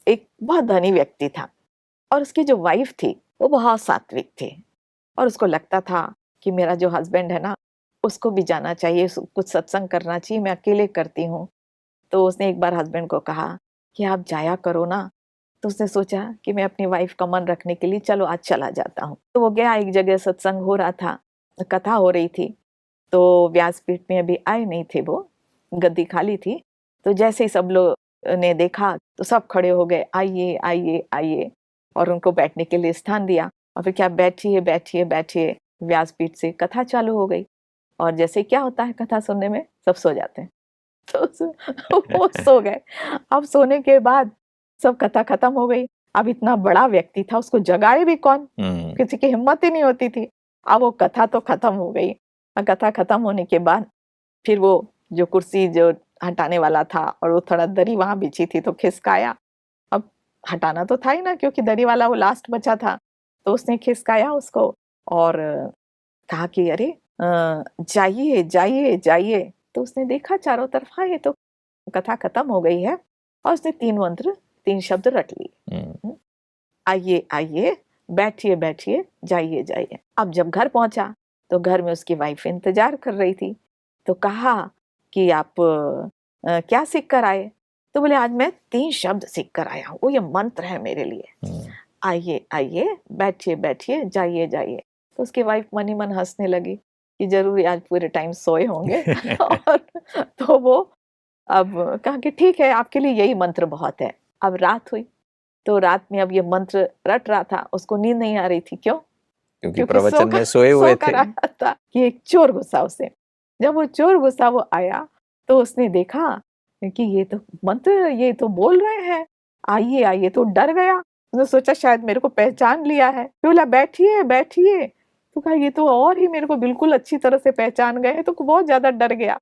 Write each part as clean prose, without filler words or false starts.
एक बहुत धनी व्यक्ति था और उसकी जो वाइफ थी वो बहुत सात्विक थी और उसको लगता था कि मेरा जो हस्बैंड है ना उसको भी जाना चाहिए, कुछ सत्संग करना चाहिए, मैं अकेले करती हूँ। तो उसने एक बार हस्बैंड को कहा कि आप जाया करो ना। तो उसने सोचा कि मैं अपनी वाइफ का मन रखने के लिए चलो आज चला जाता हूँ। तो वो गया, एक जगह सत्संग हो रहा था, कथा हो रही थी। तो व्यासपीठ में अभी आए नहीं थे वो, गद्दी खाली थी। तो जैसे ही सब लोग ने देखा तो सब खड़े हो गए, आइए आइए आइए, और उनको बैठने के लिए स्थान दिया। और फिर क्या, बैठिए बैठिए बैठिए, व्यासपीठ से कथा चालू हो गई। और जैसे क्या होता है कथा सुनने में, सब सो जाते हैं। तो वो सो गए। अब सोने के बाद सब कथा खत्म हो गई। अब इतना बड़ा व्यक्ति था, उसको जगाए भी कौन, किसी की हिम्मत ही नहीं होती थी। अब वो कथा तो खत्म हो गई। और कथा खत्म होने के बाद फिर वो जो कुर्सी जो हटाने वाला था और वो थोड़ा दरी वहां बिछी थी तो खिसकाया। अब हटाना तो था ही ना, क्योंकि दरी वाला वो लास्ट बचा था। तो उसने खिसकाया उसको और कहा कि अरे जाइए जाइए जाइए। तो उसने देखा चारों तरफ, हाँ ये तो कथा खत्म हो गई है। और उसने 3 मंत्र 3 शब्द रट लिए, आइए आइए, बैठिए बैठिए, जाइए जाइए। अब जब घर पहुंचा तो घर में उसकी वाइफ इंतजार कर रही थी। तो कहा कि आप क्या सीख कर आए? तो बोले आज मैं 3 शब्द सीख कर आया हूँ, वो ये मंत्र है मेरे लिए, आइए आइए, बैठिए बैठिए, जाइए जाइए। तो उसकी वाइफ मन ही मन हंसने लगी कि जरूर आज पूरे टाइम सोए होंगे। और तो वो अब कहा कि ठीक है, आपके लिए यही मंत्र बहुत है। अब रात हुई तो रात में अब ये मंत्र रट रहा था, उसको नींद नहीं आ रही थी। क्यों? क्योंकि क्योंकि प्रवचन में सोए हुए सो थे। कर आया था कि एक चोर घुसा उसे। जब वो चोर घुसा वो आया तो उसने देखा कि ये तो मंत्र, ये तो बोल रहे हैं, आइए आइए। तो डर गया, उसने सोचा शायद मेरे को पहचान लिया है। तो बोला बैठिए बैठिए। तो कहा ये तो और ही मेरे को बिल्कुल अच्छी तरह से पहचान गए। तो बहुत ज्यादा डर गया।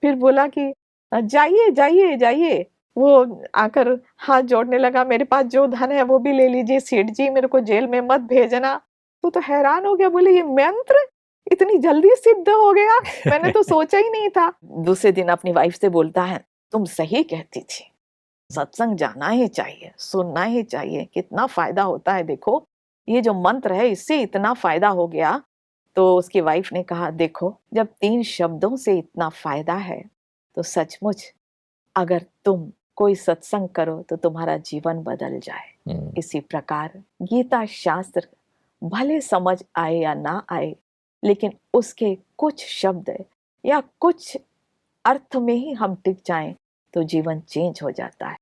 फिर बोला कि जाइए जाइए जाइए। वो आकर हाथ जोड़ने लगा, मेरे पास जो धन है वो भी ले लीजिए सेठ जी, मेरे को जेल में मत भेजना। तो हैरान हो गया, बोले ये मंत्र इतनी जल्दी सिद्ध हो गया, मैंने तो सोचा ही नहीं था। दूसरे दिन अपनी वाइफ से बोलता है, तुम सही कहती थी, सत्संग जाना ही चाहिए, सुनना ही चाहिए, कितना फायदा होता है। देखो ये जो मंत्र है इससे इतना फायदा हो गया। तो उसकी वाइफ ने कहा देखो, जब 3 शब्दों से इतना फायदा है तो सचमुच अगर तुम कोई सत्संग करो तो तुम्हारा जीवन बदल जाए। इसी प्रकार गीता शास्त्र भले समझ आए या ना आए, लेकिन उसके कुछ शब्द या कुछ अर्थ में ही हम टिक जाएं तो जीवन चेंज हो जाता है।